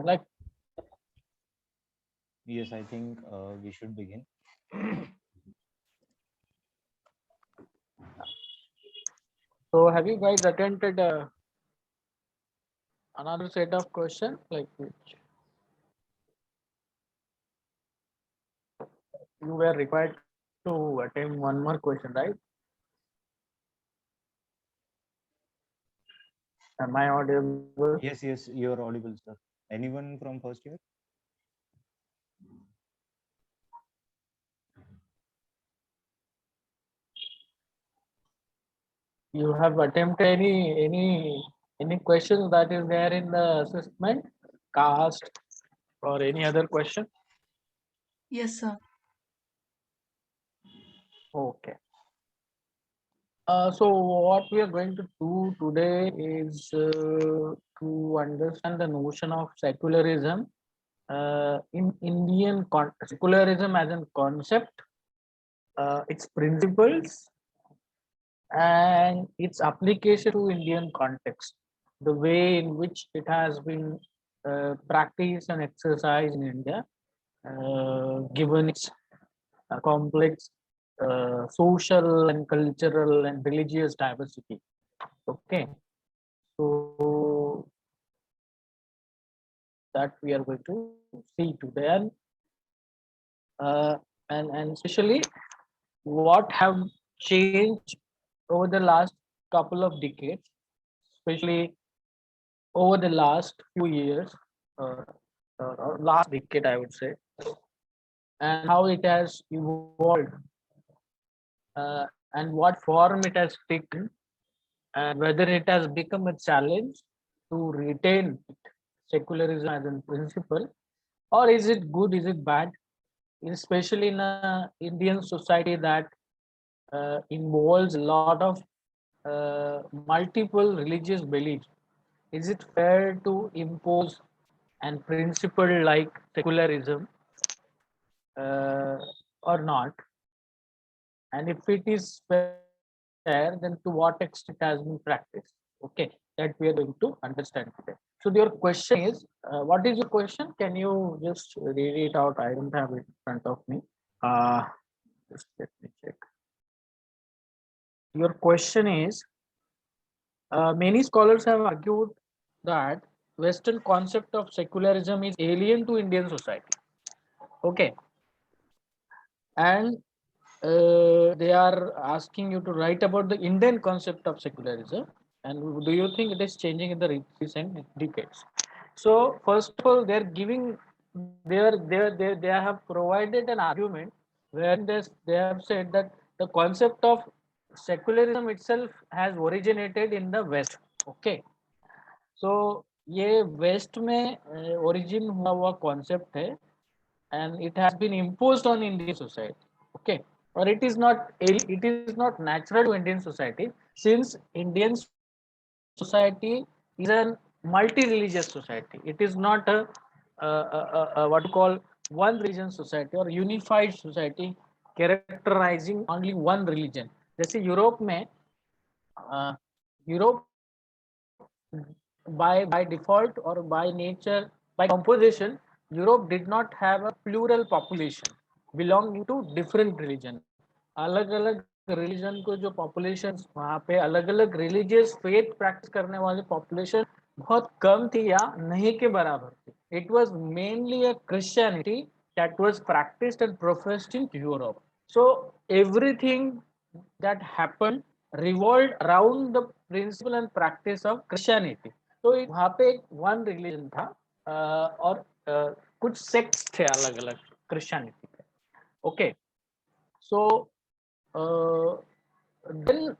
Like, Yes, I think we should begin. so have you guys attempted another set of questions like which you were required to attempt one more question, right? Am I audible? Yes, yes, you're audible, sir. Anyone from first year? You have attempted any questions that is there in the assessment, cast or any other question? Yes, sir. Okay. So what we are going to do today is to understand the notion of secularism in Indian secularism as a concept, its principles, and its application to Indian context, the way in which it has been practiced and exercised in India, given its complex social and cultural and religious diversity. Okay, so that we are going to see today, uh, and especially what have changed over the last couple of decades, especially over the last few years, uh, or last decade, I would say, and how it has evolved, and what form it has taken, and whether it has become a challenge to retain secularism as a principle, or is it good, is it bad, especially in a Indian society that involves a lot of multiple religious beliefs. Is it fair to impose an principle like secularism uh, or not? And if it is fair, then to what extent it has been practiced? Okay, that we are going to understand today. So your question is, what is your question? Can you just read it out? I don't have it in front of me. Uh, just let me check. Your question is, many scholars have argued that Western concept of secularism is alien to Indian society. Okay, and they are asking you to write about the Indian concept of secularism, and do you think it is changing in the recent decades? So first of all, they're giving they have provided an argument where they have said that the concept of secularism itself has originated in the West. Okay, so ये waste में origin हुआ concept है and it has been imposed on Indian society. Okay, or it is not natural to Indian society, since Indian society is a multi-religious society. It is not what you call one religion society or unified society characterizing only one religion. जैसे Europe में Europe by default or by nature, by composition, Europe did not have a plural population belonging to different religion. अलग अलग religion को जो population वहाँ पे अलग अलग religious faith practice करने वाले population बहुत कम थी या नहीं के बराबर थी. It was mainly a Christianity that was practiced and professed in Europe. So everything that happened revolved around the principle and practice of Christianity. तो वहाँ पे एक वन रिलीजन था और कुछ सेक्ट्स थे अलग अलग क्रिश्चियनिटी के. ओके, सो देन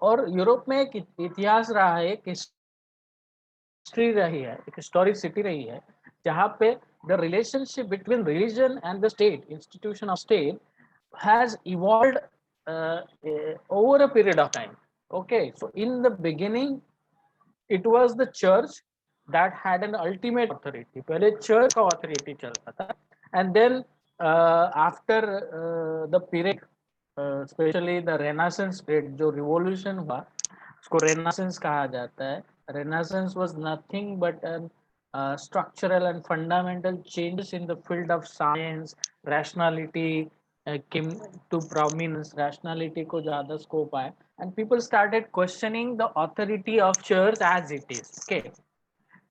और यूरोप में एक इतिहास रहा है, एक हिस्ट्री रही है, एक हिस्टोरिक सिटी रही है जहाँ पे the relationship between religion and the state, institution of state, has evolved over a period of time. Okay, so in the beginning it was the church that had an ultimate authority. पहले church का authority चलता था, and then after the period, especially the Renaissance period, जो revolution हुआ उसको Renaissance कहा जाता है. Renaissance was nothing but an structural and fundamental changes in the field of science, rationality came to prominence. Rationality को ज़्यादा scope आया, and people started questioning the authority of church as it is. Okay,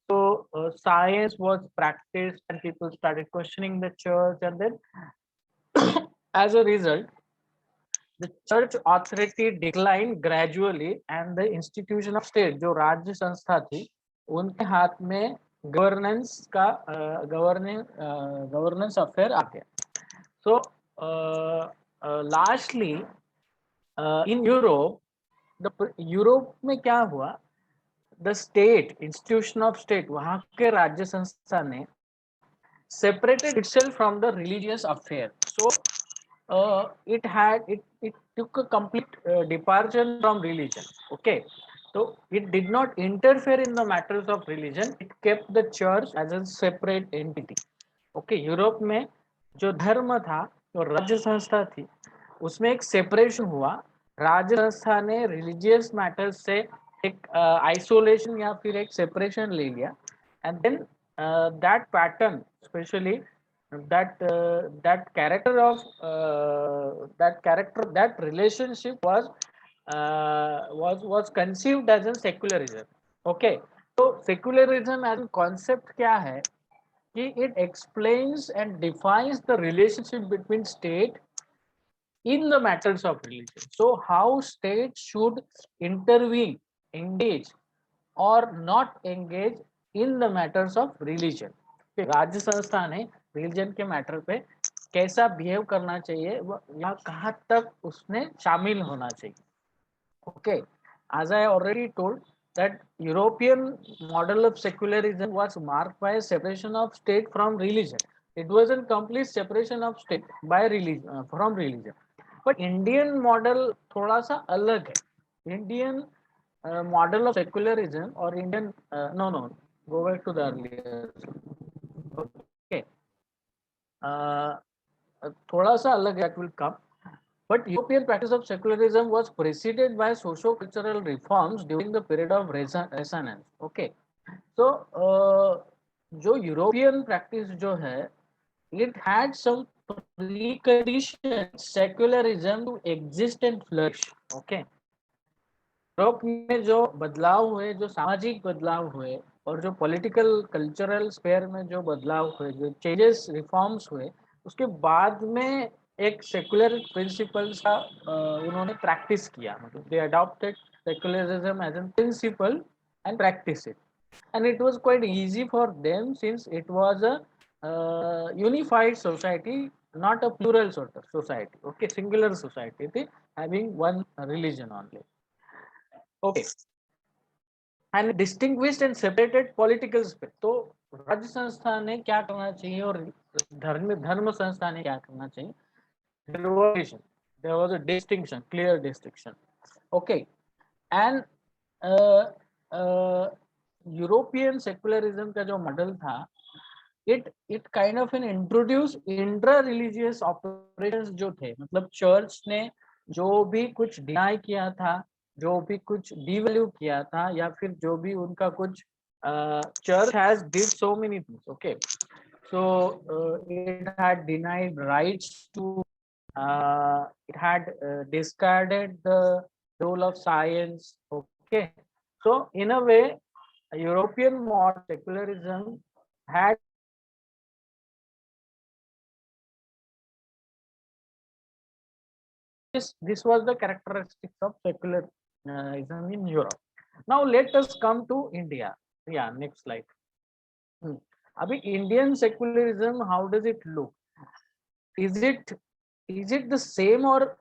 so science was practiced, and people started questioning the church, and then as a result, the church authority declined gradually, and the institution of state, जो राज्य संस्था थी, उनके हाथ में governance का governance affair आ गया. So lastly, in Europe, Europe में क्या हुआ, the state, institution of state, वहाँ के राज्य संस्था ने separated itself from the religious affair. So it took a complete departure from religion. Okay, so it did not interfere in the matters of religion. It kept the church as a separate entity. Okay, Europe में जो धर्म था, जो राज्य संस्था थी, उसमें एक सेपरेशन हुआ. राज्य संस्था ने रिलीजियस मैटर्स से एक आइसोलेशन या फिर एक सेपरेशन ले लिया, and then that pattern, specially that character of that relationship was conceived as a secularism. Okay, so secularism as a concept क्या है कि it explains and defines the relationship between state in the matters of religion. So how state should intervene, engage or not engage in the matters of religion. राज्य संस्था ने religion के matter पे कैसा behave करना चाहिए या कहाँ तक उसने शामिल होना चाहिए. Okay, as I already told that European model of secularism was marked by a separation of state from religion. It was a complete separation of state by religion from religion. But Indian model थोड़ा सा अलग है. Indian model of secularism or Indian no, go back to the earlier. Okay, थोड़ा सा अलग, that will come. But European practice of secularism was preceded by socio-cultural reforms during the period of Renaissance. Okay, so जो European practice जो है, it had some preconditions secularism to exist and flourish. Okay, Europe में जो बदलाव हुए, जो सामाजिक बदलाव हुए और जो पॉलिटिकल कल्चरल स्फेयर में जो बदलाव हुए, जो चेंजेस रिफॉर्म्स हुए, उसके बाद में एक सेकुलर प्रिंसिपल्स का उन्होंने प्रैक्टिस किया. मतलब they adopted secularism as an principle and practise it, and it was quite easy for them since it was a unified society, not a plural sort of society. Okay, singular society having one religion only. Okay, and distinguished and separated political space. तो राज्य संस्था ने क्या करना चाहिए और धर्म संस्था ने क्या करना चाहिए? There was a distinction, clear distinction. Okay, and European secularism का जो मॉडल था, it kind of introduced intra-religious operations जो थे. मतलब चर्च ने जो भी कुछ डिनाई किया था, जो भी कुछ डिवैल्यू किया था, या फिर जो भी उनका कुछ church has did so many things. Okay, so it had denied rights to it had discarded the role of science. Okay, so in a way European modern secularism had this was the characteristics of secularism in Europe. Now let us come to India. Yeah, next slide. Abhi Indian secularism, how does it look? Is it the same or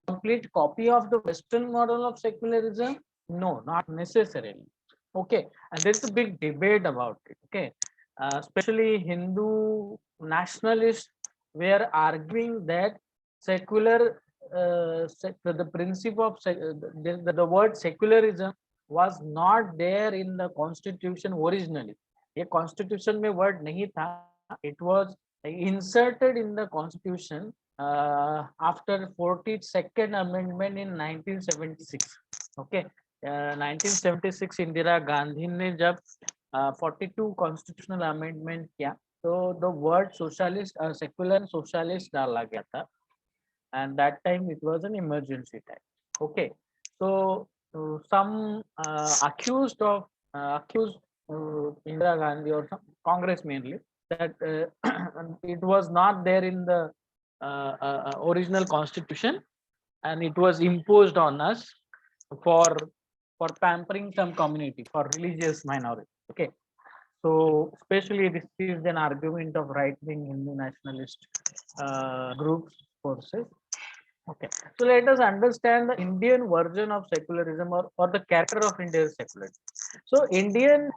complete copy of the Western model of secularism? No, not necessarily. Okay, and there's a big debate about it. Okay, especially Hindu nationalists were arguing that secular the principle of the word secularism was not there in the constitution originally. ये constitution में word नहीं था. It was inserted in the constitution after 42nd amendment in 1976. Okay, 1976 Indira Gandhi ने जब 42 constitutional amendment किया, तो the word socialist, secular and socialist डाला गया था, and that time it was an emergency time. Okay, so some accused Indira Gandhi or some Congress mainly that it was not there in the original constitution, and it was imposed on us for pampering some community, for religious minority. Okay, so especially this is an argument of right-wing Hindu nationalist groups, forces. Okay, so let us understand the Indian version of secularism, or the character of Indian secularism. So Indian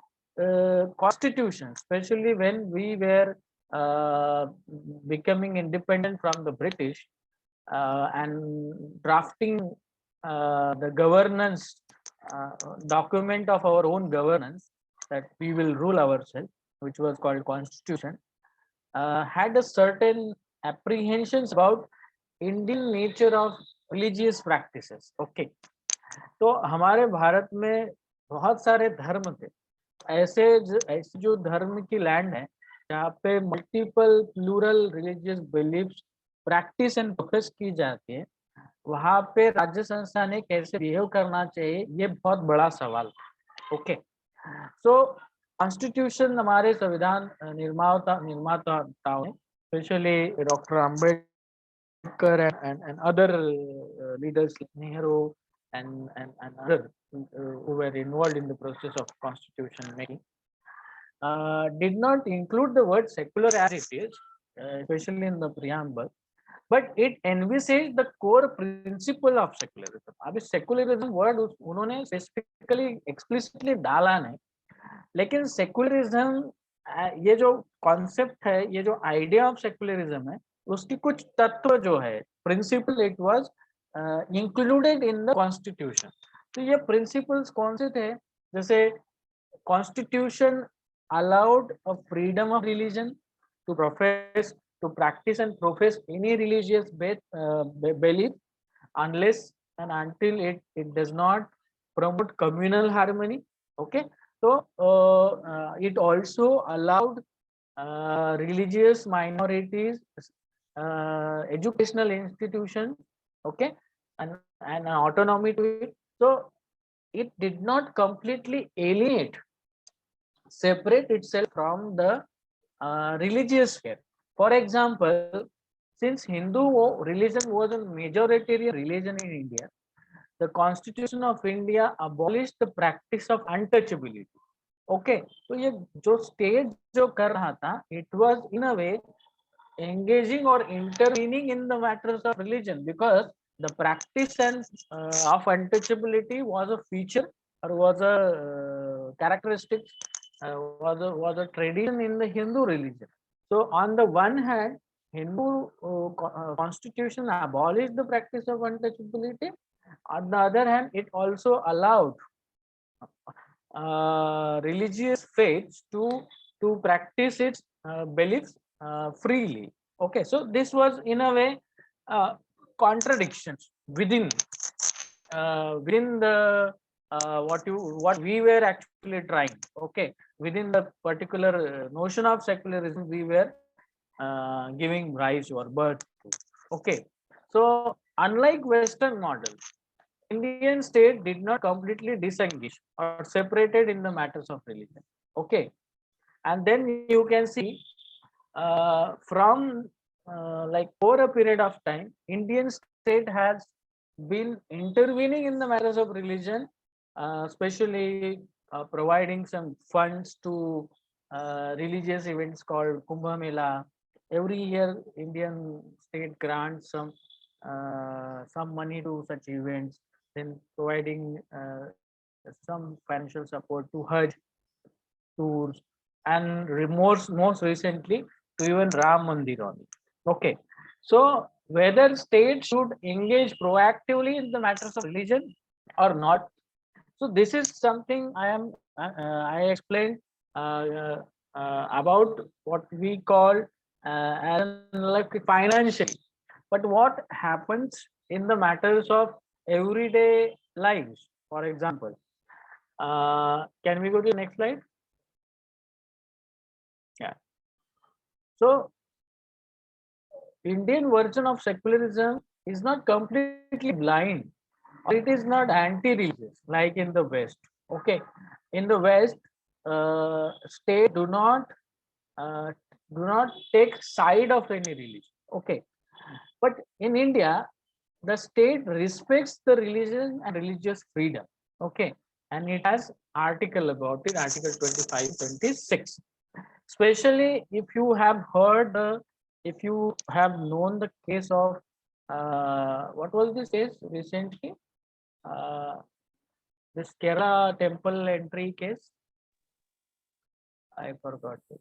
constitution, especially when we were becoming independent from the British, and drafting the governance document of our own governance, that we will rule ourselves, which was called constitution, had a certain apprehensions about Indian nature of religious practices. Okay, तो हमारे भारत में बहुत सारे धर्म थे, ऐसे जो धर्म की लैंड है जहाँ पे multiple plural religious beliefs practice and profess की जाती है, वहां पे राज्य संस्था ने कैसे बिहेव करना चाहिए, ये बहुत बड़ा सवाल। ओके, सो कॉन्स्टिट्यूशन हमारे संविधान निर्माताओं ने, specially doctor Ambedkar and other leaders like Nehru and other who were involved in the process of constitution making, did not include the word secular as it is, especially in the preamble, but it envisaged the core principle of secularism. अभी secularism word उन्होंने specifically explicitly डाला नहीं, लेकिन secularism ये जो concept है, ये जो idea of secularism है, उसकी कुछ तत्व जो है, principle, it was included in the constitution. तो ये principles कौन से थे? जैसे constitution allowed a freedom of religion to profess, to practice and profess any religious belief, unless and until it does not promote communal harmony. Okay, so it also allowed religious minorities, educational institutions, okay, and autonomy to it. So it did not completely alienate, separate itself from the religious sphere. For example, since Hindu religion was a majoritarian religion in India, the Constitution of India abolished the practice of untouchability. Okay, तो ये जो state जो कर रहा था, it was in a way engaging or intervening in the matters of religion, because the practice and of untouchability was a feature, or was a characteristic, was a tradition in the Hindu religion. So on the one hand, Hindu constitution abolished the practice of untouchability. On the other hand, it also allowed religious faiths to practice its beliefs freely. Okay, so this was in a way contradictions within the what we were actually trying. Okay, within the particular notion of secularism we were giving rise or birth to. Okay, so unlike Western model, Indian state did not completely disengage or separated in the matters of religion. Okay, and then you can see from like over a period of time, Indian state has been intervening in the matters of religion, especially providing some funds to religious events called Kumbh Mela. Every year, Indian state grants some money to such events, then providing some financial support to Hajj tours, and most recently to even Ram Mandir only. Okay, so whether state should engage proactively in the matters of religion or not. So this is something I explained about what we call as like financially, but what happens in the matters of everyday lives. For example, can we go to the next slide? Yeah. So Indian version of secularism is not completely blind, or it is not anti-religious like in the West. Okay, in the West, state uh, do not take side of any religion. Okay, but in India, the state respects the religion and religious freedom. Okay, and it has article about it, article 25, 26. Especially if you have heard, if you have known the case of what was this case recently? This Kerala temple entry case. I forgot it.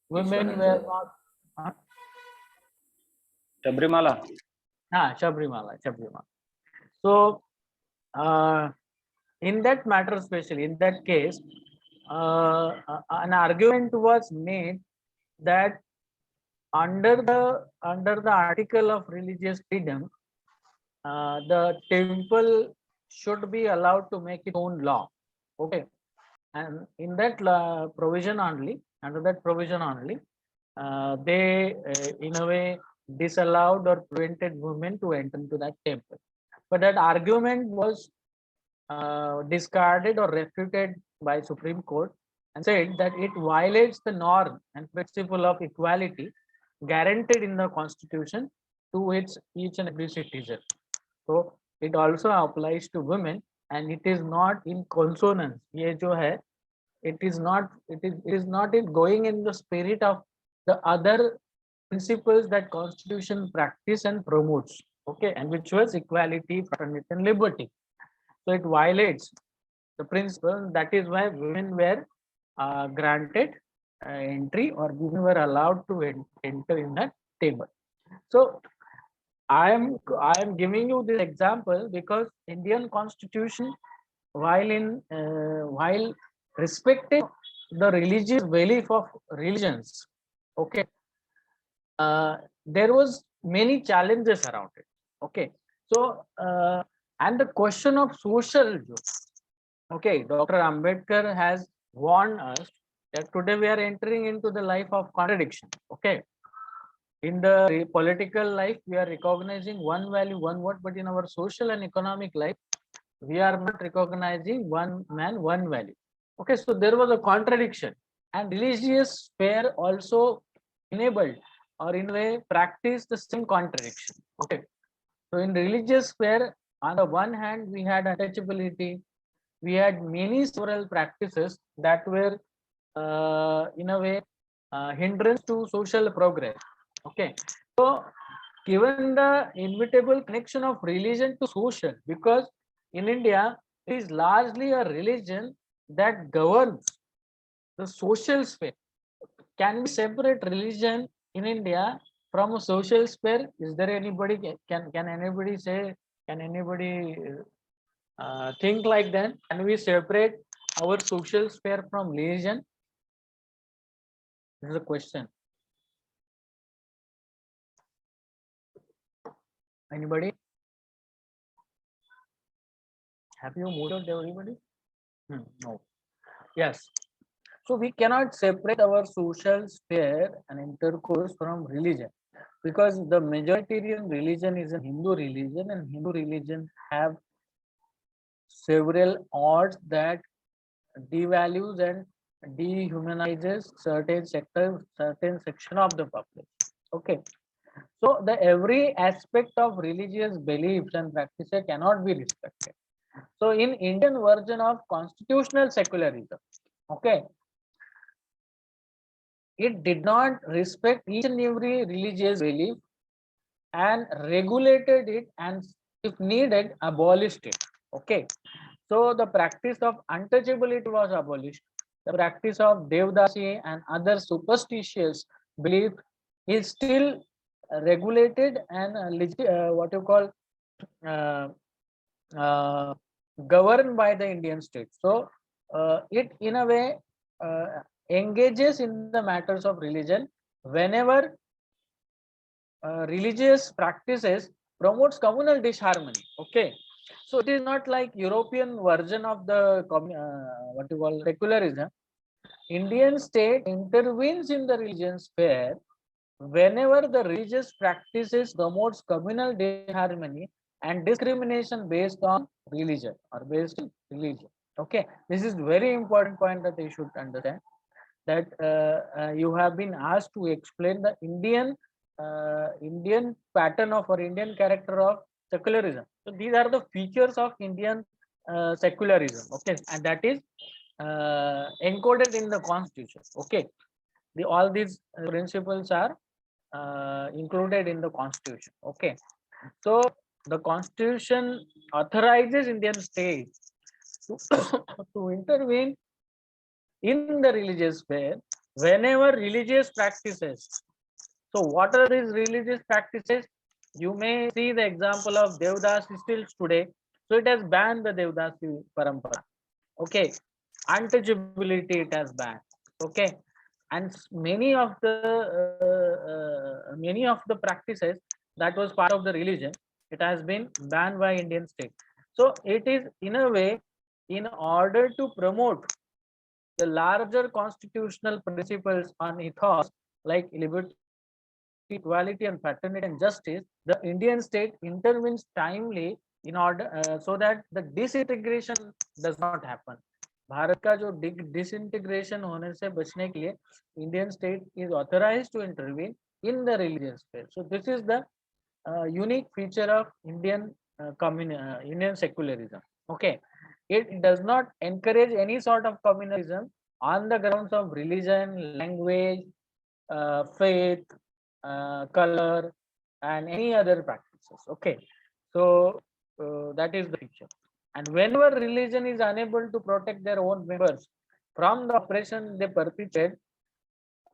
Women were not. Huh? Sabrimala. Sabrimala. So, in that matter, especially in that case, an argument was made that under the article of religious freedom, the temple should be allowed to make its own law. Okay, and in that provision only, under that provision only, they in a way disallowed or prevented women to enter into that temple. But that argument was discarded or refuted by Supreme Court and said that it violates the norm and principle of equality guaranteed in the Constitution to each and every citizen. So it also applies to women, and it is not in consonance. ये जो है, it is not in going in the spirit of the other principles that Constitution practice and promotes. Okay, and which was equality, fraternity, and liberty. So it violates the principle. That is why women were granted entry, or women were allowed to enter in that table. So I am giving you this example because Indian Constitution, while respecting the religious belief of religions, okay, there was many challenges around it. Okay, so and the question of social justice. Okay, Dr. Ambedkar has warned us that today we are entering into the life of contradiction. Okay, in the political life, we are recognizing one value, one word, but in our social and economic life, we are not recognizing one man, one value. Okay, so there was a contradiction, and religious sphere also enabled or in a way practice the same contradiction. Okay, so in religious sphere, on the one hand, we had untouchability, we had many several practices that were in a way hindrance to social progress. Okay, so given the inevitable connection of religion to social, because in India it is largely a religion that governs the social sphere. Can we separate religion in India from a social sphere? Is there anybody, can anybody say, can anybody think like that? Can we separate our social sphere from religion? This is a question. Anybody? Have you muted everybody? No. Yes. So we cannot separate our social sphere and intercourse from religion, because the majoritarian religion is a Hindu religion, and Hindu religion have several odds that devalues and dehumanizes certain sector, certain section of the population. Okay. So the every aspect of religious beliefs and practices cannot be respected. So in Indian version of constitutional secularism, okay, it did not respect each and every religious belief and regulated it, and if needed abolished it. Okay, so the practice of untouchability was abolished. The practice of devdasi and other superstitious belief is still regulated and what you call uh, uh, governed by the Indian state. So it in a way engages in the matters of religion whenever religious practices promotes communal disharmony. Okay, so it is not like European version of the what you call secularism, Indian state intervenes in the religion sphere whenever the religious practices promotes communal harmony and discrimination based on religion or based on religion. Okay, this is very important point that you should understand, that you have been asked to explain the Indian pattern of or Indian character of secularism. So these are the features of Indian secularism. Okay, and that is encoded in the constitution. Okay, all these principles are included in the constitution. Okay, so the constitution authorizes Indian states to, to intervene in the religious sphere whenever religious practices. So what are these religious practices? You may see the example of Devdasi still today. So it has banned the Devdasi parampara. Okay, untouchability it has banned. Okay, and many of the practices that was part of the religion, it has been banned by Indian state. So it is in a way, in order to promote the larger constitutional principles on ethos like liberty, equality, and fraternity and justice, the Indian state intervenes timely in order so that the disintegration does not happen. Bharat का जो disintegration होने से बचने के लिए Indian state is authorized to intervene in the religious sphere. So this is the unique feature of Indian Indian secularism. Okay, it does not encourage any sort of communalism on the grounds of religion, language, faith, color, and any other practices. Okay, so that is the feature. And whenever religion is unable to protect their own members from the oppression they perpetrate,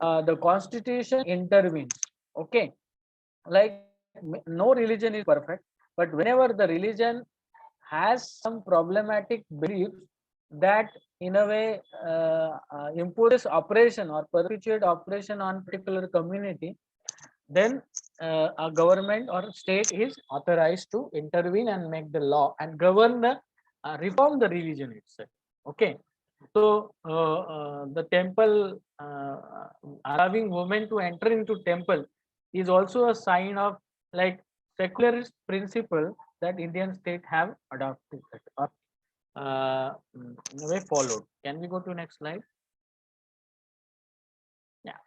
the constitution intervenes. Okay, like no religion is perfect, but whenever the religion has some problematic beliefs that in a way imposes oppression or perpetuate oppression on particular community, then a government or state is authorized to intervene and make the law and govern the reform the religion itself. Okay, so the temple allowing women to enter into temple is also a sign of like secularist principle that Indian state have adopted or in a way followed. Can we go to next slide? Yeah.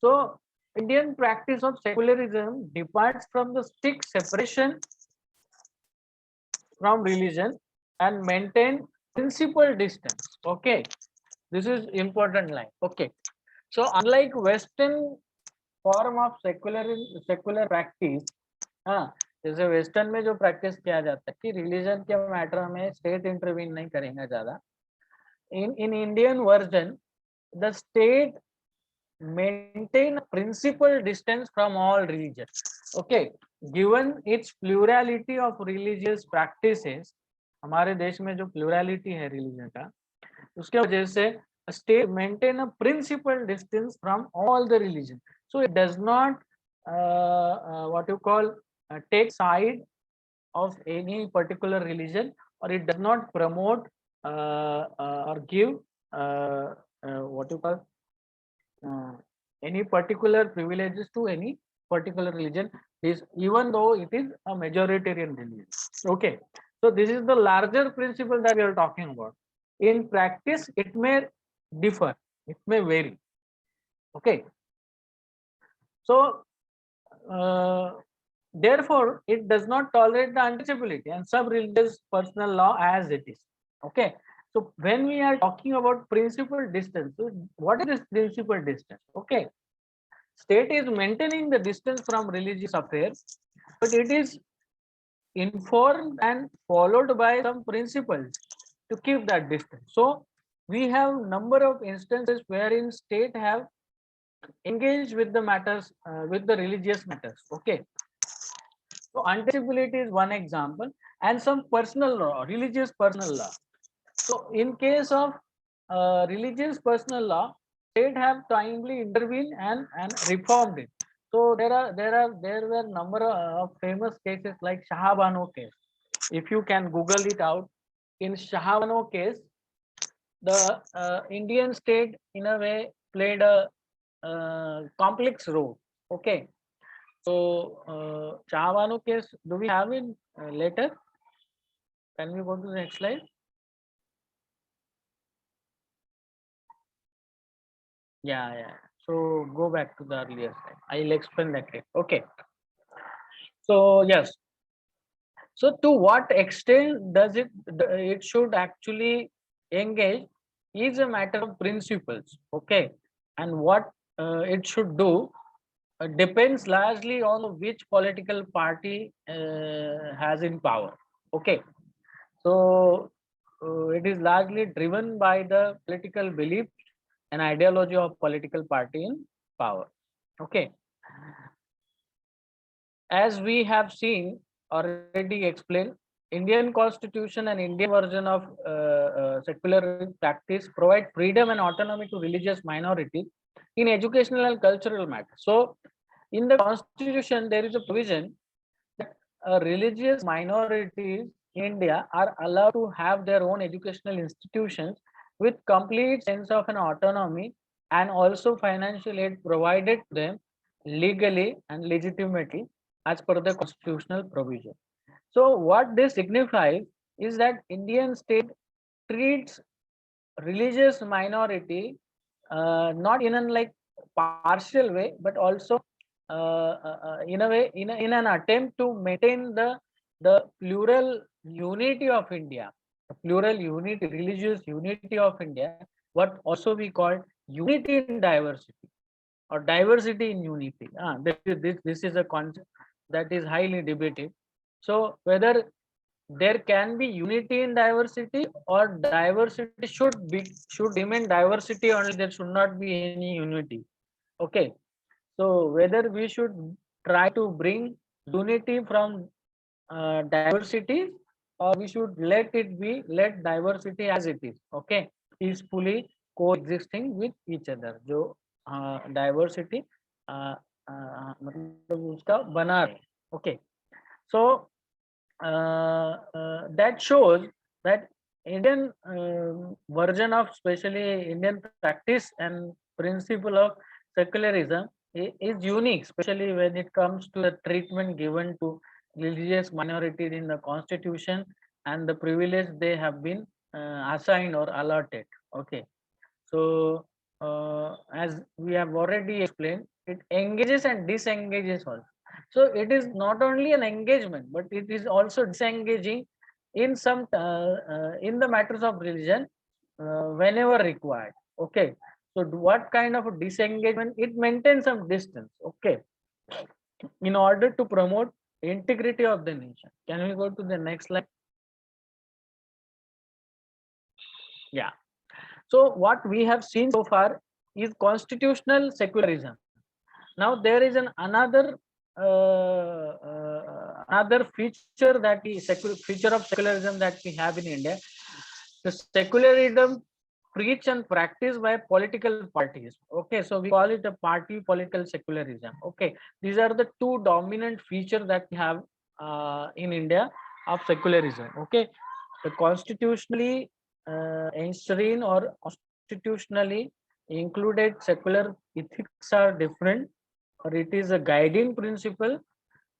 So Indian practice of secularism departs from the strict separation from religion and maintain principal distance. Okay, this is important line. Okay, so unlike Western form of secular practice, हाँ, जैसे western में जो practice किया जाता है कि religion के matter में स्टेट इंटरवीन नहीं करेंगे ज्यादा, in Indian version the state maintain principal distance from all religion. Okay, given its plurality of religious practices, हमारे देश में जो प्लूरलिटी है रिलीजन का, उसके वजह से state maintain a principal distance from all the religion. So it does not what you call take side of any particular religion, or it does not promote or give what you call any particular privileges to any particular religion, is even though it is a majoritarian religion. Okay, so this is the larger principle that we are talking about. In practice it may differ, it may vary. Okay, so therefore it does not tolerate the untouchability and sub-religious personal law as it is. Okay, so when we are talking about principal distance, so what is this principal distance? Okay, state is maintaining the distance from religious affairs, but it is informed and followed by some principles to keep that distance. So we have number of instances wherein state have engaged with the matters with the religious matters. Okay, so untouchability is one example, and some personal law, religious personal law. So in case of religious personal law, state have timely intervened and reformed it. So there were number of famous cases like Shah Bano case. If you can Google it out, in Shah Bano case, the Indian state in a way played a complex role. Okay, so Chavanu case, do we have it later? Can we go to the next slide? Yeah. So go back to the earlier slide. I'll explain that later. Okay. So yes. So to what extent does it should actually engage is a matter of principles. Okay, and what it should do depends largely on which political party has in power. Okay, so it is largely driven by the political belief and ideology of political party in power. Okay, as we have seen already explained, Indian constitution and Indian version of secular practice provide freedom and autonomy to religious minorities in educational and cultural matters. So in the constitution there is a provision that religious minorities in India are allowed to have their own educational institutions with complete sense of an autonomy, and also financial aid provided to them legally and legitimately as per the constitutional provision. So what this signifies is that Indian state treats religious minority not in an like partial way, but also in a way in an attempt to maintain the plural unity of India, the plural unity, religious unity of India, what also we call unity in diversity or diversity in unity. This is a concept that is highly debated. So whether there can be unity in diversity or diversity should remain diversity only, there should not be any unity. Okay, so whether we should try to bring unity from diversity, or we should let diversity as it is. Okay, peacefully coexisting with each other. जो diversity मतलब उसका बना रहे. Okay, so that shows that Indian version of, especially Indian practice and principle of secularism is unique, especially when it comes to the treatment given to religious minorities in the constitution and the privilege they have been assigned or allotted. Okay, so as we have already explained, it engages and disengages also. So it is not only an engagement, but it is also disengaging in some in the matters of religion whenever required. Okay, so what kind of a disengagement? It maintains some distance. Okay, in order to promote integrity of the nation. Can we go to the next slide? Yeah. So what we have seen so far is constitutional secularism. Now there is another feature that is feature of secularism that we have in India. The secularism preached and practiced by political parties. Okay, so we call it a party political secularism. Okay, these are the two dominant features that we have in India of secularism. Okay, the constitutionally enshrined or constitutionally included secular ethics are different, or it is a guiding principle,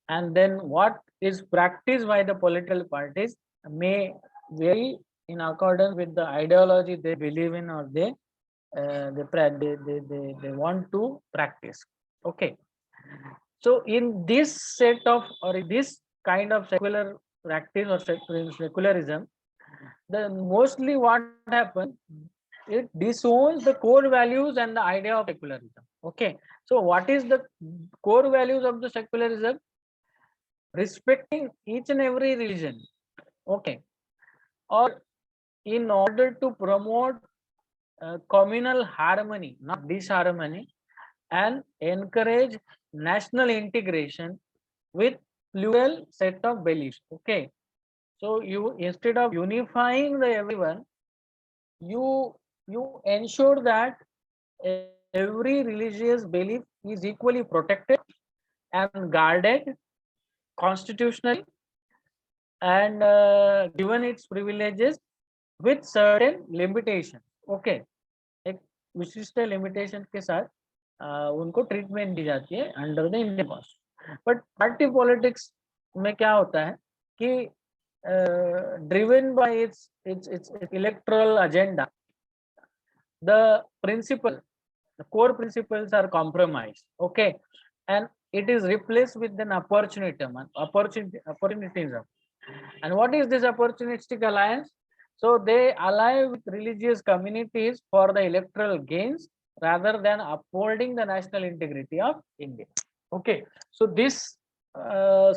and then what is practiced by the political parties may vary in accordance with the ideology they believe in, or they want to practice. Okay, so in this set of, or in this kind of secular practice or secularism, the mostly what happens, it disowns the core values and the idea of secularism. Okay, so what is the core values of the secularism? Respecting each and every religion. Okay, or in order to promote communal harmony, not disharmony, and encourage national integration with plural set of beliefs. Okay, so you, instead of unifying the everyone, you ensure that every religious belief is equally protected and guarded constitutionally, and given its privileges with certain limitations. Okay, एक विशिष्ट limitation के साथ उनको treatment दी जाती है under the Indian constitution. But party politics में क्या होता है कि driven by its electoral agenda, the principle, the core principles are compromised, okay, and it is replaced with an opportunism. And what is this opportunistic alliance? So they ally with religious communities for the electoral gains rather than upholding the national integrity of India. Okay, so this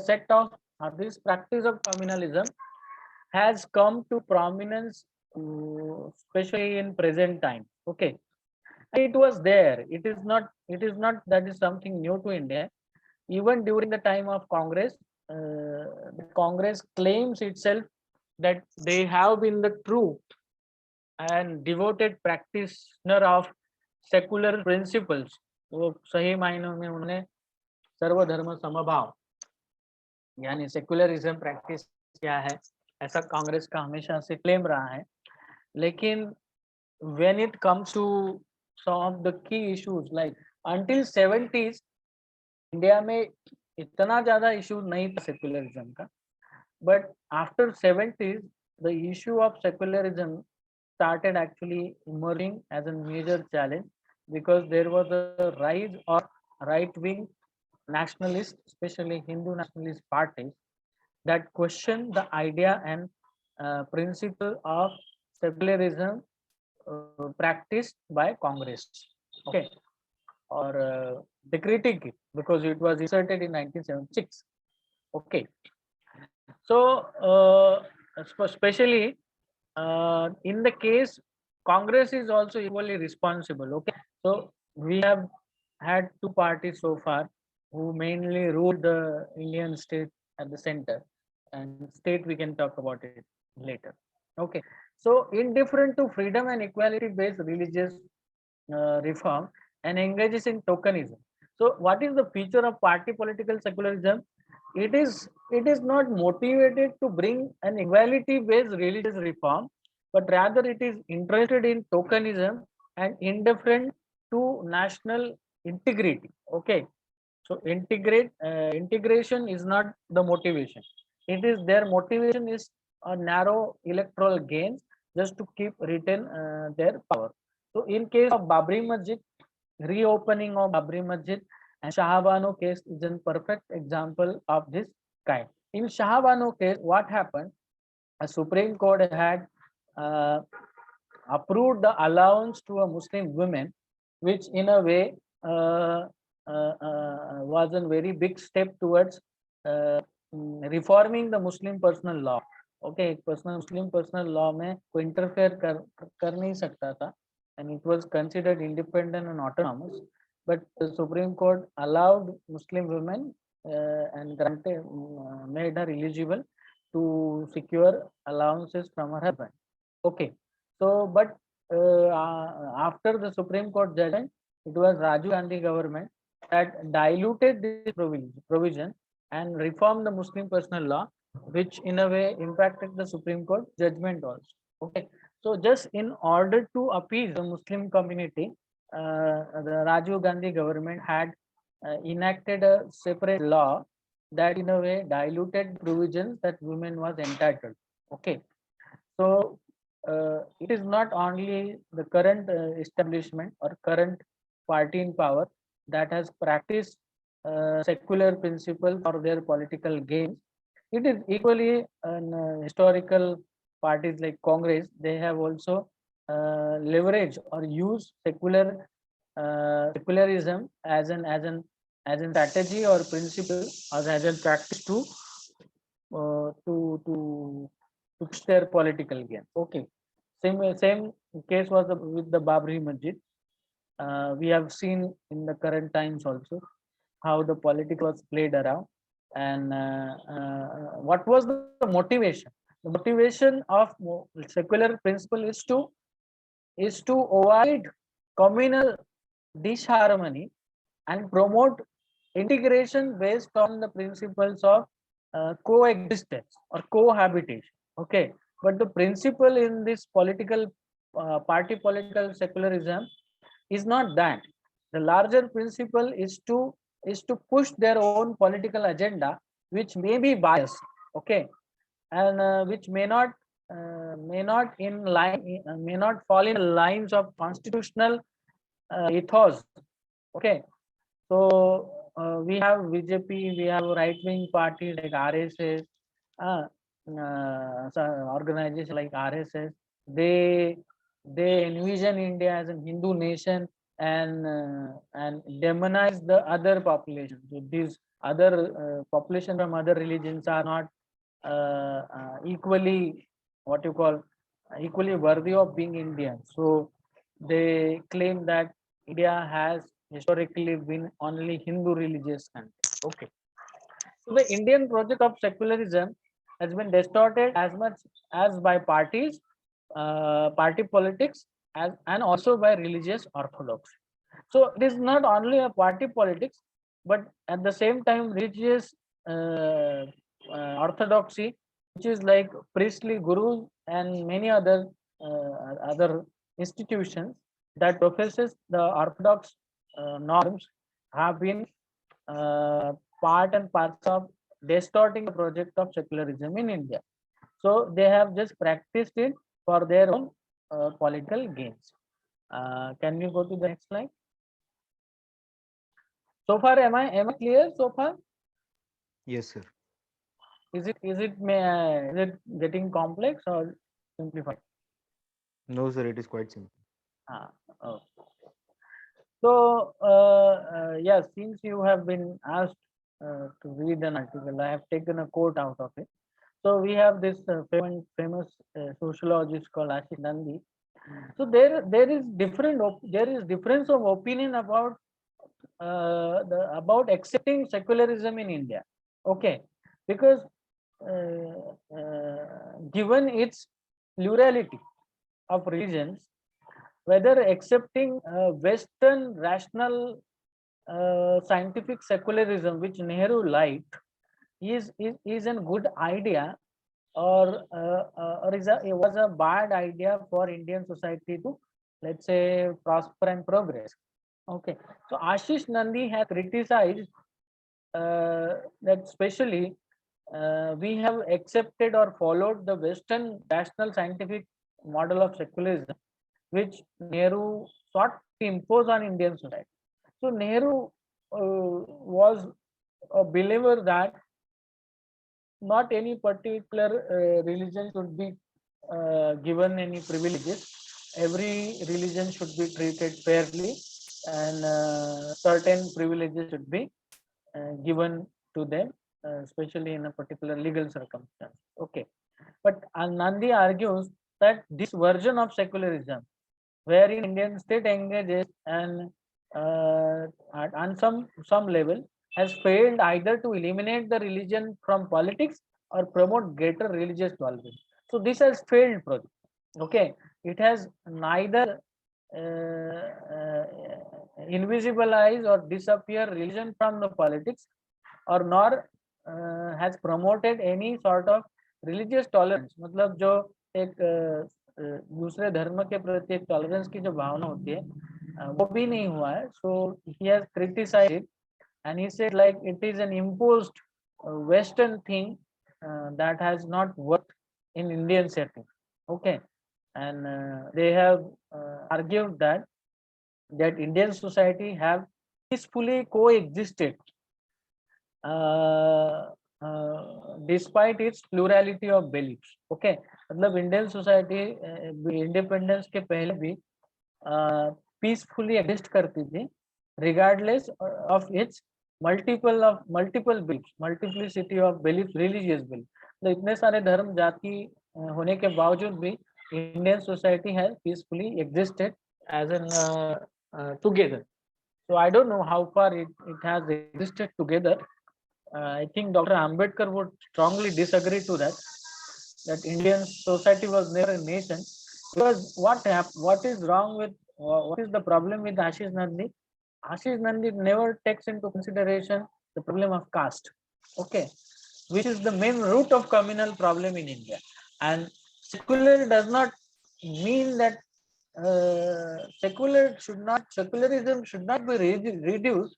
set of this practice of communalism has come to prominence, especially in present time. Okay, it was there. It is not. It is not that is something new to India. Even during the time of Congress, the Congress claims itself that they have been the true and devoted practitioner of secular principles. वो सही मायनों में उन्होंने सर्वधर्म समभाव यानी secularism practice किया है, ऐसा कांग्रेस का हमेशा से क्लेम रहा है। लेकिन when it comes to some of the key issues like until 70s India में इतना ज्यादा इशू नहीं था सेक्युलरिज्म का, but after 70s the issue of secularism started actually emerging as a major challenge because there was a rise of right-wing nationalists, especially Hindu nationalist parties, that question the idea and principle of secularism practiced by Congress. Okay, or they critique it because it was inserted in 1976. Okay, so especially in the case, Congress is also equally responsible. Okay, so we have had two parties so far who mainly ruled the Indian state at the center, and state we can talk about it later. Okay, so indifferent to freedom and equality based religious reform and engages in tokenism. So what is the feature of party political secularism? It is not motivated to bring an equality based religious reform, but rather it is interested in tokenism and indifferent to national integrity. Okay, so integration is not the motivation. It is their motivation is a narrow electoral gains just to keep retain their power. So in case of Babri Masjid, reopening of Babri Masjid and Shahabano case is a perfect example of this kind. In Shahabano case, what happened? A Supreme Court had uh, approved the allowance to a Muslim women, which in a way was a very big step towards reforming the Muslim personal law. Okay, Muslim personal law में कोई interfere कर नहीं सकता था, and it was considered independent and autonomous. But the Supreme Court allowed Muslim women and granted made her eligible to secure allowances from her husband. Okay, so but after the Supreme Court judgment, it was Rajiv Gandhi government that diluted this provision and reformed the Muslim personal law, which in a way impacted the Supreme Court judgment also. Okay, so just in order to appease the Muslim community, the Rajiv Gandhi government had enacted a separate law that in a way diluted provisions that women was entitled. Okay, so it is not only the current establishment or current party in power that has practiced secular principle for their political gains. It is equally an historical parties like Congress. They have also leveraged or used secularism as an strategy or principle or as a practice to uh, to to to push their political gain. Okay, same case was with the Babri Masjid. We have seen in the current times also how the politics was played around, and what was the motivation? The motivation of secular principle is to avoid communal disharmony and promote integration based on the principles of coexistence or cohabitation. Okay, but the principle in this political party political secularism is not that. The larger principle is to push their own political agenda, which may be biased, okay, and which may not in line may not fall in lines of constitutional ethos. Okay, so we have BJP, we have right-wing parties like RSS, so organizations like RSS. They envision India as a Hindu nation and demonize the other populations. So these other population from other religions are not equally what you call equally worthy of being Indian. So they claim that India has historically been only Hindu religious country. Okay. So the Indian project of secularism has been distorted as much as by parties, party politics, and also by religious orthodoxy. So it is not only a party politics, but at the same time religious orthodoxy, which is like priestly gurus and many other institutions that professes the orthodox norms have been part and parts of distorting the project of secularism in India. So they have just practiced it for their own political gains. Can we go to the next slide? So far, am I clear so far? Yes, sir. Is it getting complex or simplified? No, sir, it is quite simple. Okay. So yeah, since you have been asked to read an article, I have taken a quote out of it. So we have this famous sociologist called Ashish Nandi. So there is difference of opinion about about accepting secularism in India. Okay, because given its plurality of religions, whether accepting Western rational scientific secularism, which Nehru liked, is a good idea, or it was a bad idea for Indian society to, let's say, prosper and progress. Okay, so Ashish Nandi has criticized that especially we have accepted or followed the Western rational scientific model of secularism, which Nehru sought to impose on Indian society. So Nehru was a believer that not any particular religion should be given any privileges. Every religion should be treated fairly, and certain privileges should be given to them, especially in a particular legal circumstance. Okay, but Nandi argues that this version of secularism, wherein Indian state engages and on some level has failed either to eliminate the religion from politics or promote greater religious tolerance. So this has failed project. Okay, it has neither invisibilize or disappear religion from the politics, or nor has promoted any sort of religious tolerance. मतलब जो एक दूसरे धर्म के प्रति एक tolerance की जो भावना होती है वो भी नहीं हुआ है. So he has criticized and he said like it is an imposed Western thing that has not worked in Indian setting. Okay, and they have argued that Indian society have peacefully coexisted despite its plurality of beliefs. Okay, मतलब Indian society independence के पहले भी peacefully exist करती थी regardless of its multiple beliefs, multiplicity of beliefs, religious beliefs. तो इतने सारे धर्म जाति होने के बावजूद भी Indian society has peacefully existed as an together. So I don't know how far it has existed together. I think Dr. Ambedkar would strongly disagree to that Indian society was never a nation. Because what is wrong with, what is the problem with Ashish Nandi? Ashish Nandi never takes into consideration the problem of caste, okay, which is the main root of communal problem in India. And secular does not mean that secularism should not be reduced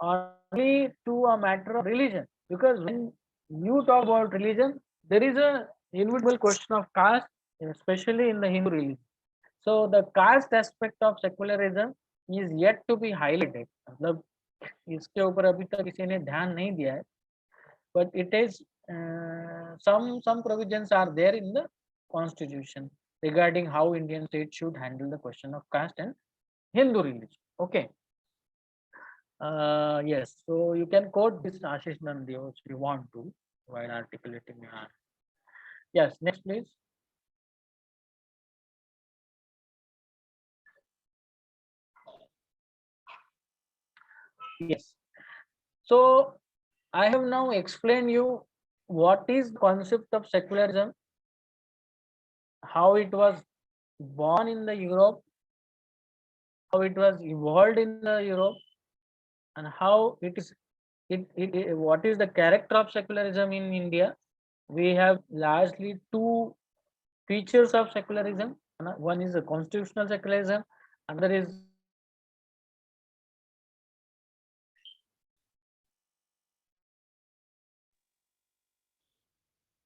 only to a matter of religion, because when you talk about religion, there is a inevitable question of caste, especially in the Hindu religion. So the caste aspect of secularism is yet to be highlighted. मतलब इसके ऊपर अभी तक किसी ने ध्यान नहीं दिया है, but it is some provisions are there in the constitution regarding how Indian state should handle the question of caste and Hindu religion. Okay. Yes, so you can quote this Ashish Nandio if you want to while articulating your. Yes, next please. Yes. So I have now explained you what is the concept of secularism, how it was born in the Europe, how it was evolved in the Europe, and how it is what is the character of secularism in India. We have largely two features of secularism. One is the constitutional secularism, another is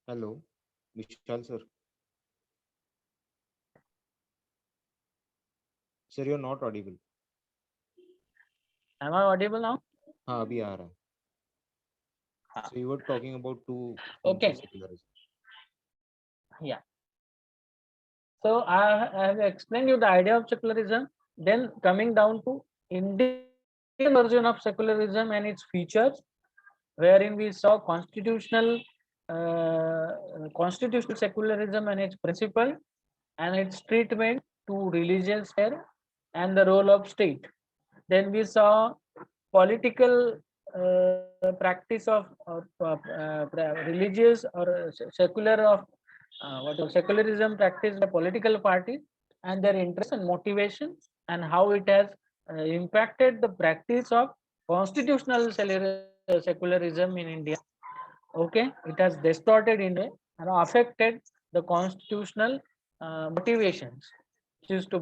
Hello, Vishal sir. Sir, you're not audible. am I audible now? हाँ अभी आ रहा है. हाँ. So you were talking about two Okay. forms of secularism. Yeah. So I have explained you the idea of secularism. Then coming down to Indian version of secularism and its features, wherein we saw constitutional secularism and its principle and its treatment to religious sphere and the role of state. Then we saw political practice of religious or secular of secularism practiced by political parties and their interests and motivation, and how it has impacted the practice of constitutional secularism in India. Okay, it has distorted India and affected the constitutional motivations, which is to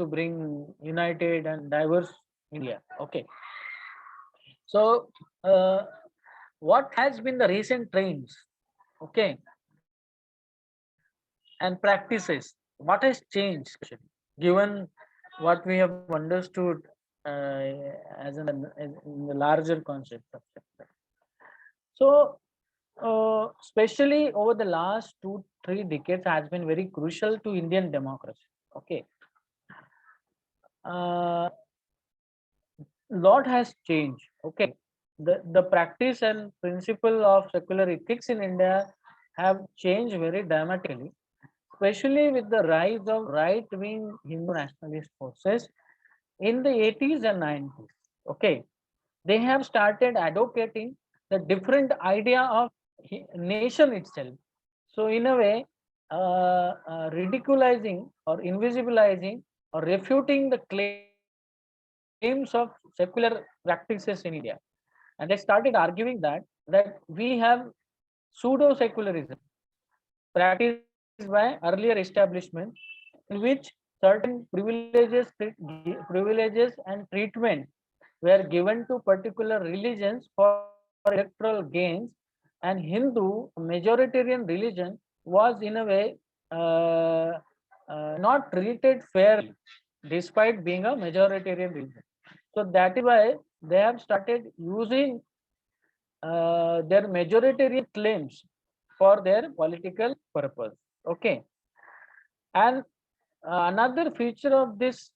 bring united and diverse India. Okay, so what has been the recent trends? Okay, and practices. What has changed, given what we have understood as in the larger concept of sector? So, especially over the last 2-3 decades, has been very crucial to Indian democracy. Okay, lot has changed. Okay, the practice and principle of secular ethics in India have changed very dramatically, especially with the rise of right-wing Hindu nationalist forces in the 80s and 90s. Okay, they have started advocating the different idea of nation itself. So in a way, ridiculizing or invisibilizing or refuting the claims of secular practices in India, and they started arguing that we have pseudo secularism practiced by earlier establishment, in which certain privileges and treatment were given to particular religions for electoral gains, and Hindu majoritarian religion was in a way not treated fairly, despite being a majoritarian religion. So that is why they have started using their majoritarian claims for their political purpose. Okay, and another feature of this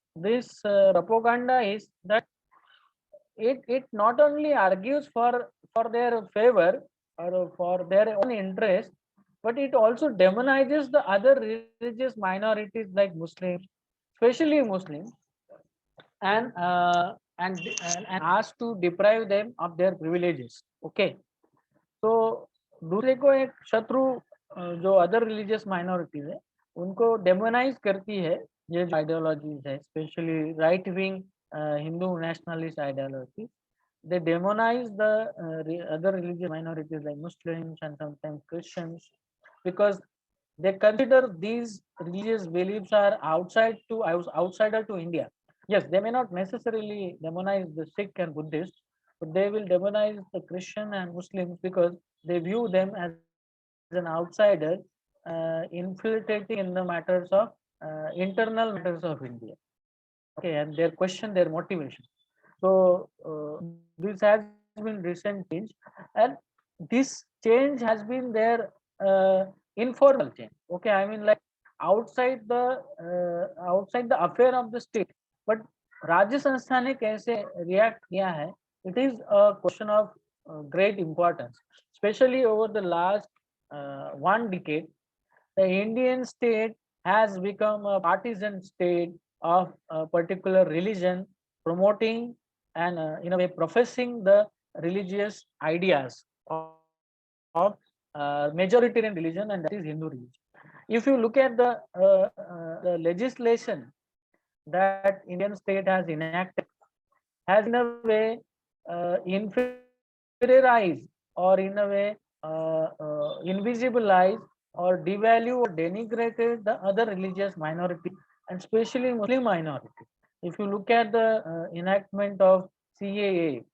propaganda is that it not only argues for their favor or for their own interest, but it also demonizes the other religious minorities like Muslims, especially Muslims, and and asks to deprive them of their privileges. Okay, तो दूसरे को एक शत्रु जो other religious minorities है उनको demonise करती है ये जो आइडियोलॉजीज है, specially right wing Hindu nationalist ideology. They demonize the other religious minorities like Muslims and sometimes Christians, because they consider these religious beliefs are outsider to India. Yes, they may not necessarily demonize the Sikh and Buddhists, but they will demonize the Christian and Muslims because they view them as an outsider, infiltrating in the matters of internal matters of India. Okay, and they question their motivation. So this has been recent change, and this change has been there informal change. Okay, I mean like outside the affair of the state, but राज्य संस्था ने कैसे react किया है, it is a question of great importance, especially over the last 1 decade. The Indian state has become a partisan state of a particular religion, promoting and in a way professing the religious ideas of majoritarian religion, and that is Hindu religion. If you look at the legislation that Indian state has enacted, has in a way inferiorized or in a way invisibilized or devalue or denigrated the other religious minority, and especially Muslim minority. If you look at the enactment of CAA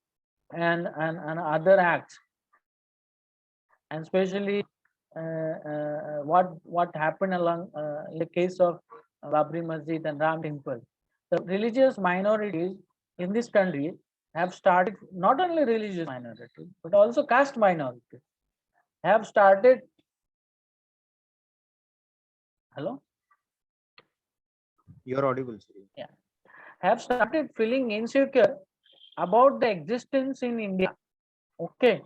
and other acts, and especially what happened along in the case of Babri Masjid and Ram Temple, the religious minorities in this country have started, not only religious minorities but also caste minorities have started. Hello. You're audible, sir. Yeah, have started feeling insecure about the existence in India. Okay,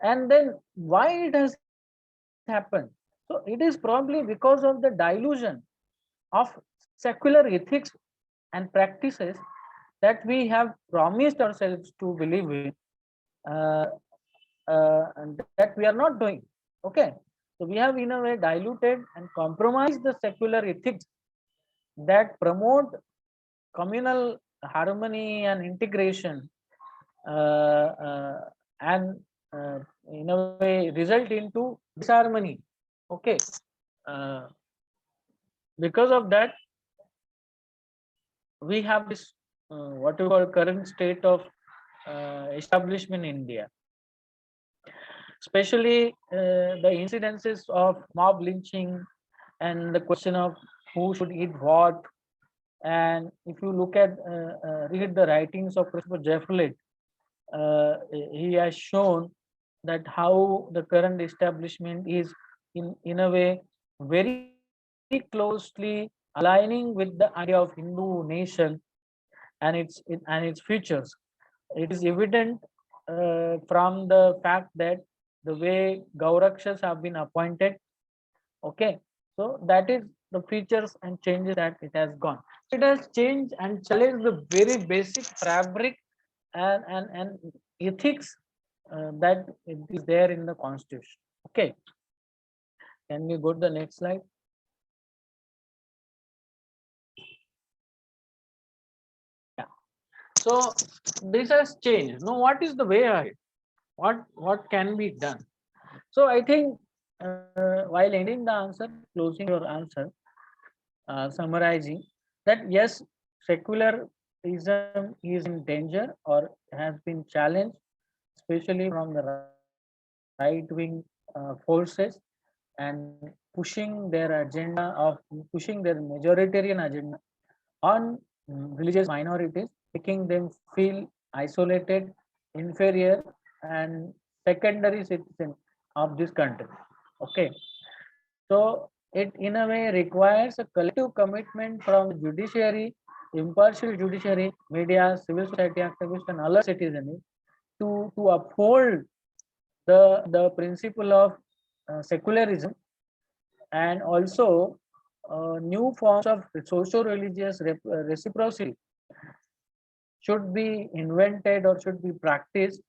and then why it has happened? So it is probably because of the dilution of secular ethics and practices that we have promised ourselves to believe in, uh, and that we are not doing. Okay, so we have in a way diluted and compromised the secular ethics that promote communal harmony and integration, and uh, in a way result into disharmony. Okay, uh, because of that we have this what we call current state of establishment in India, especially the incidences of mob lynching and the question of who should eat what. And if you look at read the writings of Christopher Jeffrey, he has shown that how the current establishment is in a way very closely aligning with the idea of Hindu nation and its futures. It is evident from the fact that the way Gaurakshas have been appointed. Okay, so that is the features and changes that it has gone. It has changed and challenged the very basic fabric and ethics that is there in the constitution. Okay, can we go to the next slide? Yeah, so this has changed. Now what is the way ahead? What can be done? So I think while ending the answer, closing your answer, summarizing that yes, secularism is in danger or has been challenged, especially from the right wing forces, and pushing their agenda of pushing their majoritarian agenda on religious minorities, making them feel isolated, inferior, and secondary citizen of this country. Okay, so it in a way requires a collective commitment from the judiciary, impartial judiciary, media, civil society activists, and other citizens to uphold the principle of secularism, and also new forms of socio-religious reciprocity should be invented or should be practiced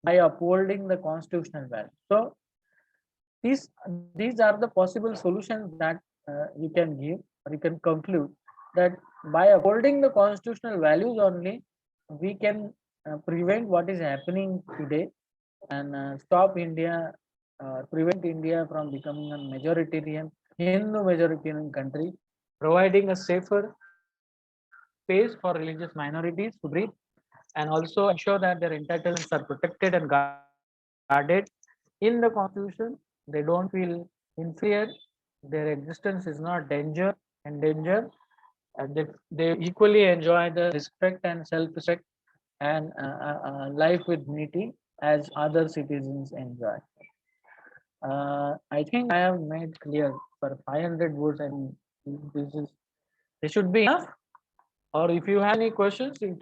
by upholding the constitutional values. So these are the possible solutions that you can give, or you can conclude that by upholding the constitutional values only we can prevent what is happening today, and stop India, prevent India from becoming a majoritarian Hindu majority country, providing a safer space for religious minorities to breathe, and also ensure that their entitlements are protected and guarded in the constitution. They don't feel inferior. Their existence is not endanger, and they equally enjoy the respect and self-respect and life with dignity as other citizens enjoy. I think I have made clear for 500 words, and this should be enough. Or if you have any questions, we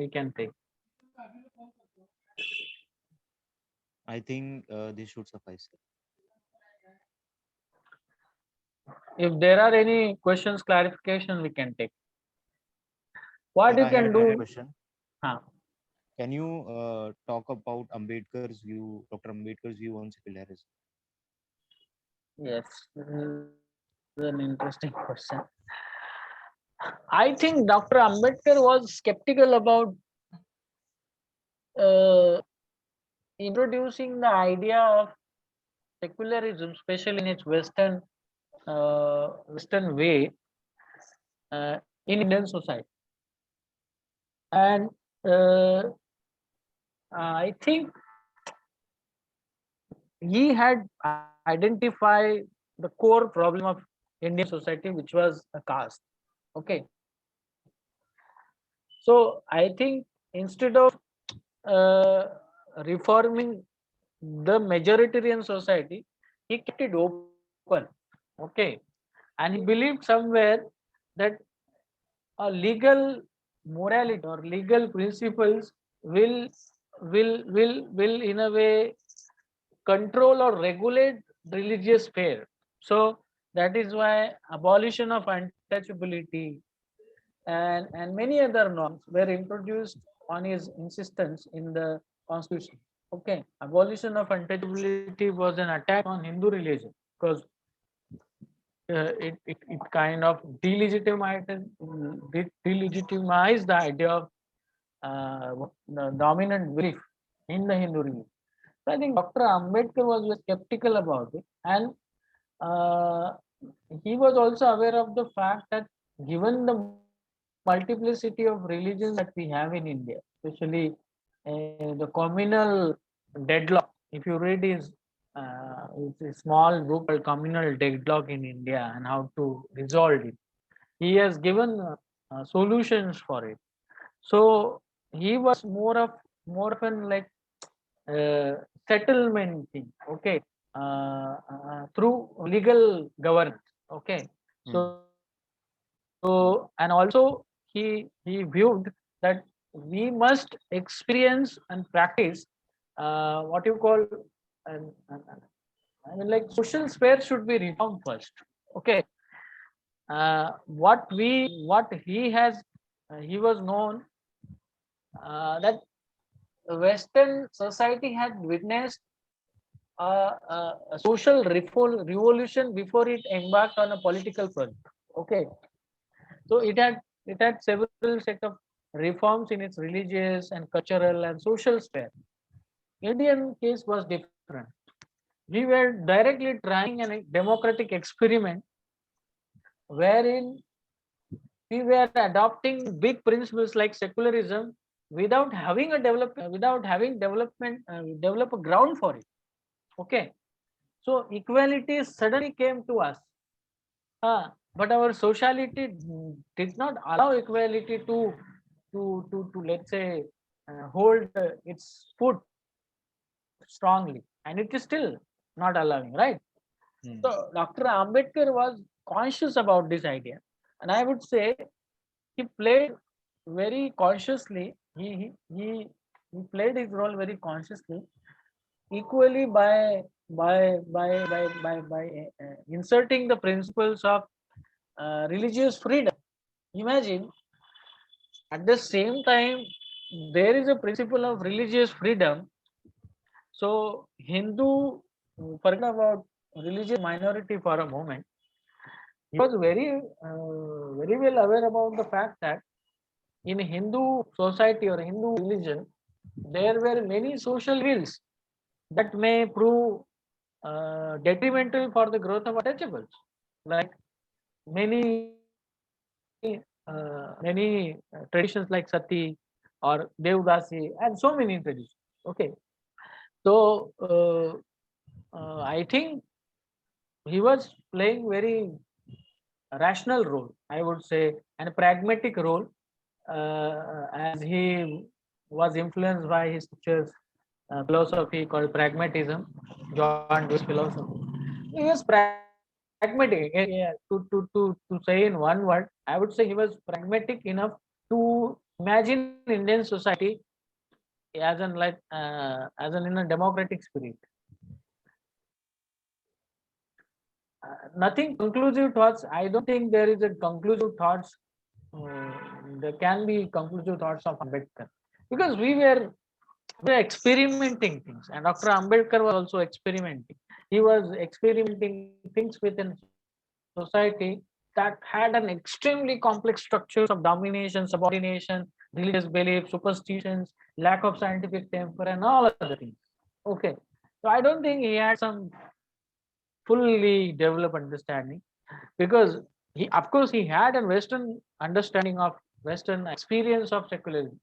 can take. I think this should suffice, sir. If there are any questions, clarification, we can take. What Sir, you I had can one do? question. Huh. Can you talk about Ambedkar's view, Dr. Ambedkar's view on secularism? Yes, this is an interesting question. I think Dr. Ambedkar was skeptical about uh, introducing the idea of secularism, especially in its Western way in Indian society. And I think he had identified the core problem of Indian society, which was a caste. Okay, so I think instead of uh, reforming the majoritarian society, he kept it open. Okay, and he believed somewhere that a legal morality or legal principles will will in a way control or regulate religious fair. So that is why abolition of untouchability and many other norms were introduced on his insistence in the constitution. Okay, abolition of untouchability was an attack on Hindu religion because it kind of delegitimized the idea of the dominant belief in the Hindu religion. So I think Dr. Ambedkar was very skeptical about it, and uh, he was also aware of the fact that given the multiplicity of religions that we have in India, especially the communal deadlock. If you read his it's a small book called Communal Deadlock in India and how to resolve it, he has given solutions for it. So he was more of an like uh, settlement thing. Okay, through legal governance. Okay, Hmm. so and also he viewed that we must experience and practice what you call I mean like social sphere should be reformed first. Okay, what he has he was known that Western society had witnessed a social revolution before it embarked on a political front. Okay, so it had several set of reforms in its religious and cultural and social sphere. Indian case was different. We were directly trying a democratic experiment wherein we were adopting big principles like secularism without having a development develop a ground for it. Okay, so equality suddenly came to us. But our sociality did not allow equality to let's say hold its foot strongly, and it is still not allowing, right? Hmm. So Dr. Ambedkar was conscious about this idea, and I would say he played very consciously. He played his role very consciously, equally by inserting the principles of religious freedom. Imagine at the same time there is a principle of religious freedom. So Hindu, forget about religious minority for a moment. He was very well aware about the fact that in Hindu society or Hindu religion, there were many social ills that may prove detrimental for the growth of untouchables. like many traditions like Sati or Devdasi and so many traditions. Okay, so I think he was playing very rational role, I would say, and a pragmatic role, as he was influenced by his teacher's philosophy called pragmatism, John Dewey's philosophy. He was pragmatic. To say in one word, I would say he was pragmatic enough to imagine Indian society as an as an in a democratic spirit. Nothing conclusive thoughts. I don't think there is a conclusive thoughts. uh, there can be conclusive thoughts of Ambedkar because we were experimenting things, and Dr. Ambedkar was also experimenting. He was experimenting things within society that had an extremely complex structures of domination, subordination, religious beliefs, superstitions, lack of scientific temper, and all other things. Okay, so I don't think he had some fully developed understanding because he, of course, he had a Western understanding of Western experience of secularism,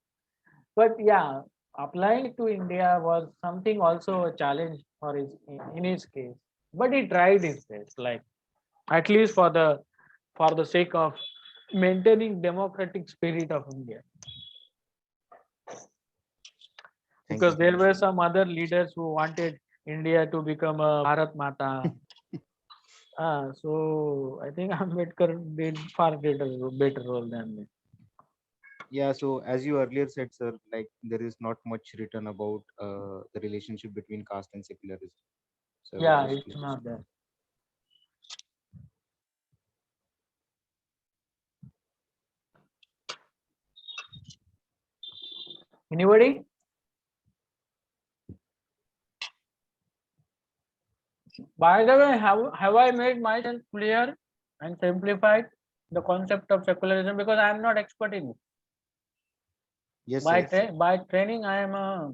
but yeah, applying it to India was something also a challenge for his in his case. But he tried his best, like at least for the sake of maintaining democratic spirit of India. Thank you Because so there much. were some other leaders who wanted India to become a Bharat Mata. So I think Ambedkar did far better role than me. Yeah, so as you earlier said, sir, like there is not much written about the relationship between caste and secularism. So I would Yeah, just it's like to not say. there. Anybody? By the way, have I made myself clear and simplified the concept of secularism because I am not expert in it. Yes, yes. By training, I am a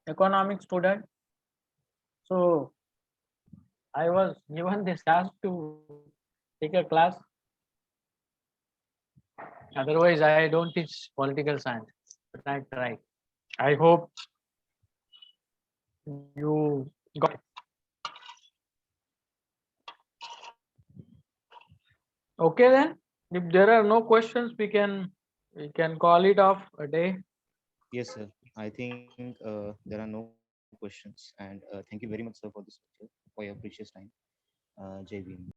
economic student, so I was given this task to take a class. Otherwise, I don't teach political science, but I try. I hope you got it. Okay then. If there are no questions, we can call it off a day. Yes, sir. I think there are no questions. And thank you very much, sir, for this lecture, for your precious time. Jai Bhim.